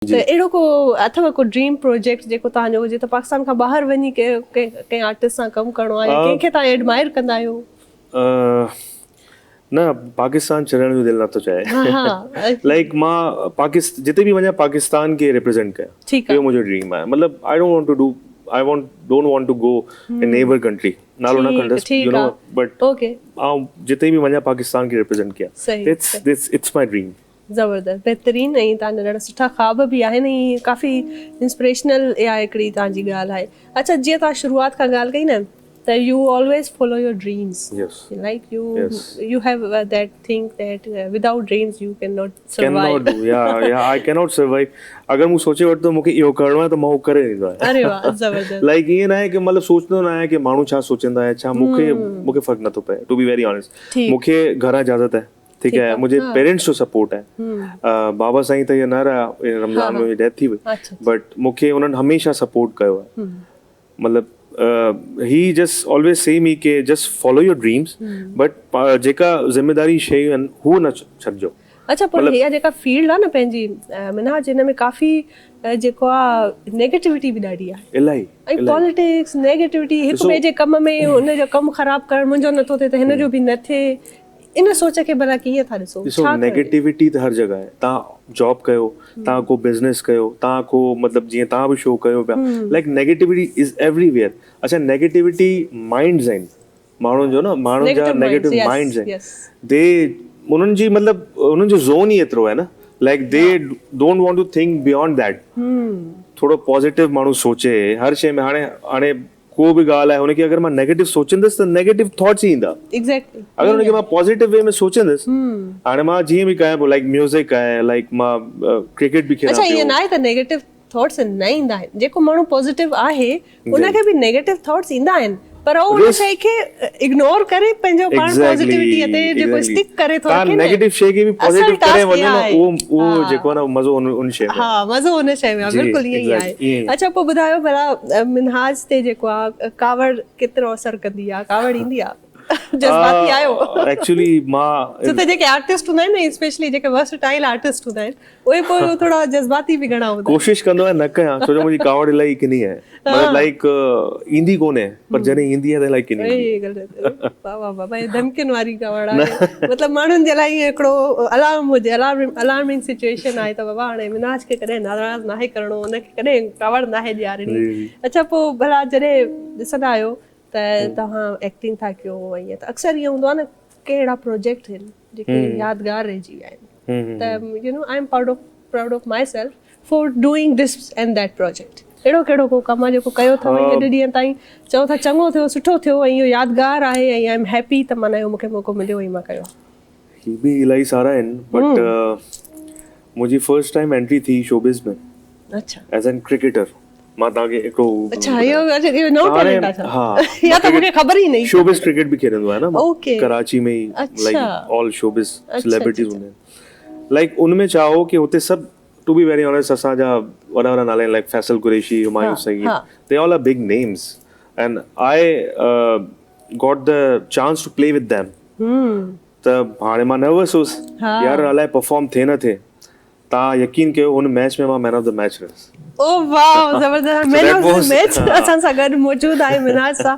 त अहिड़ो को अथव को ड्रीम प्रोजेक्ट जेको तव्हांजो हुजे त पाकिस्तान खां ॿाहिरि वञी कंहिं आर्टिस्ट सां कमु करिणो आहे या कंहिंखे तव्हां एडमायर कंदा आहियो? न पाकिस्तान छॾण जो दिलि नथो चाहे। लाइक मां जिते बि वञा पाकिस्तान खे रिप्रेज़ेंट कयां, इहो मुंहिंजो ड्रीम आहे। मतिलबु डोंट वांट टू गो इन नेबर कंट्री, नालो न खणंदसि, यू नो, बट आउं जिते बि वञा पाकिस्तान खे रिप्रेज़ेंट कयां। It's my dream. ज़बरदस्त, बहितरीनु, ऐं तव्हांजा ॾाढा सुठा ख़्वाब बि आहिनि ऐं काफ़ी इंस्पिरेशनल इहा हिकिड़ी तव्हांजी ॻाल्हि आहे। अच्छा, जीअं तव्हां शुरूआत खां ॻाल्हि कई न त U always follow your dreams, like U have that thing that without dreams U can not survive. I can not survive. अगरि मूं सोचे वरितो मूंखे इहो करिणो आहे त मां उहो करे ॾींदो आहियां। अरे वाह, ज़बरदस्त। लाइक ईअं न आहे कि मतिलबु सोचंदो न आहियां कि माण्हू छा सोचंदा आहे, छा मूंखे फ़र्क़ु नथो पए, टू बी वेरी ऑनेस्ट। मूंखे घरां इजाज़त है, ठीक है, मुझे पेरेंट्स जो सपोर्ट है। बाबा साईं त इहे न रहा, रमज़ान में डेथ थी वई, बट मूंखे उन्हनि हमेशा सपोर्ट कयो आहे। मतिलबु ही जस्ट ऑलवेज से मी के just follow your dreams, but जेका ज़िम्मेदारी शयूं आहिनि हू न छॾिजो। अच्छा, पर इहा जेका फील्ड आहे न पंहिंजी मिनहाज, हिन में काफ़ी जेको आहे नेगेटिविटी बि ॾाढी आहे, इलाही, ऐं पॉलिटिक्स, नेगेटिविटी, हिक ॿिए जे कम में हुनजो कमु ख़राबु करणु, मुंहिंजो नथो थिए त हिन जो बि न थिए, इन सोच खे भला कीअं था ॾिसो? ॾिसो, नेगेटिविटी त हर जगह आहे। तव्हां जॉब कयो, तव्हां को बिज़नेस कयो, तव्हां को मतिलबु जीअं तव्हां बि शो कयो पिया, लाइक नेगेटिविटी इज़ एवरीवेयर। अच्छा, नेगेटिविटी माइंड्स आहिनि माण्हुनि जो, न माण्हुनि जा नेगेटिव माइंड्स आहिनि, दे उन्हनि जी मतिलबु उन्हनि जो ज़ोन ई एतिरो आहे न, like they don't want to think beyond that. थोरो पॉजिटिव माण्हू सोचे हर शइ में। हाणे को बि ॻाल्हि आहे, हुनखे अगरि मां नेगेटिव सोचंदुसि त नेगेटिव थॉट्स ई ईंदा। एग्जैक्टली। अगरि हुनखे मां पॉजिटिव वे में सोचंदुसि, हाणे मां जीअं बि कयां पियो, लाइक म्यूज़िक आहे, लाइक मां क्रिकेट बि खेॾां पियो। अच्छा, ईअं न आहे त नेगेटिव थॉट्स न ईंदा आहिनि, जेको माण्हू पॉजिटिव आहे उनखे बि नेगेटिव थॉट्स ईंदा आहिनि, पर उहो उन शइ खे इग्नोर करे पंहिंजो पाण पॉजिटिविटी ते जेको स्टिक करे थो रखे, नेगेटिव शइ खे बि पॉजिटिव करे वञे न, उहो जेको न मज़ो उन शइ में। हा, मज़ो उन शइ में आहे, बिल्कुलु ईअं ई आहे। अच्छा, पोइ ॿुधायो भला मिनहाज ते जेको आहे कावड़ केतिरो असरु कंदी आहे? कावड़ ईंदी आहे? जज़्बाती आहियो? एक्चुअली मां छो त जेके आर्टिस्ट हूंदा आहिनि न, स्पेशली जेके वर्सटाइल आर्टिस्ट हूंदा आहिनि, उहे पोइ थोरा जज़्बाती बि घणा हूंदा आहिनि। कोशिशि कंदो आहियां न कयां, छो जो मुंहिंजी कावड़ इलाही किनी आहे, मतिलबु लाइक ईंदी कोन्हे, पर जॾहिं ईंदी आहे त इलाही किनी। वाह वाह वाह, भाई धमकियुनि वारी कावड़ आहे। मतिलबु माण्हुनि जे लाइ हिकिड़ो अलार्म हुजे, अलार्मिंग सिचुएशन आहे त बाबा हाणे मिनहाज खे कॾहिं नाराज़ नाहे करिणो, हुनखे कॾहिं कावड़ नाहे ॾियारणी। अच्छा, पोइ भला जॾहिं ॾिसंदा आहियो त तव्हां एक्टिंग था कयो, ईअं त अक्सर ईअं हूंदो आहे न, कहिड़ा प्रोजेक्ट आहिनि जेके यादगार रहिजी विया आहिनि, त you know I am proud of my self for doing this and that project. अहिड़ो कहिड़ो को कमु आहे जेको कयो अथव हेॾे ॾींहं ताईं, चओ था चङो थियो, सुठो थियो, ऐं इहो यादगार आहे, ऐं आई एम हैप्पी त माना इहो मूंखे मौक़ो मिलियो ऐं मां कयो? ही बि इलाही सारा आहिनि, बट मुंहिंजी फर्स्ट टाइम एंट्री थी शोबिज़ में। अच्छा, एज एन क्रिकेटर। मां तव्हांखे हिकिड़ो, अच्छा, इहो नओं टैलेंट आहे? हा, या त मूंखे ख़बर ई नहीं। शोबिज़ क्रिकेट बि खेॾंदो आहे न, कराची में ई, लाइक ऑल शोबिज़ सेलिब्रिटीज़ हूंदा आहिनि। लाइक उनमें छा हो कि हुते सभु, टू बी वेरी ऑनेस्ट, असांजा वॾा वॾा नाला आहिनि, like Faisal Qureshi, Humayun Saeed, they all are big names, and I got the chance to play with them. त हाणे मां नर्वस हुउसि, यार अलाए परफॉर्म थिए न थिए। तव्हां यकीन कयो, हुन मैच में मां मैन ऑफ द मैच रहियुसि। ओ वाह, ज़बरदस्त। मैन ऑफ द मैच असां सां गॾु मौजूदु आहे मिनहाज सां।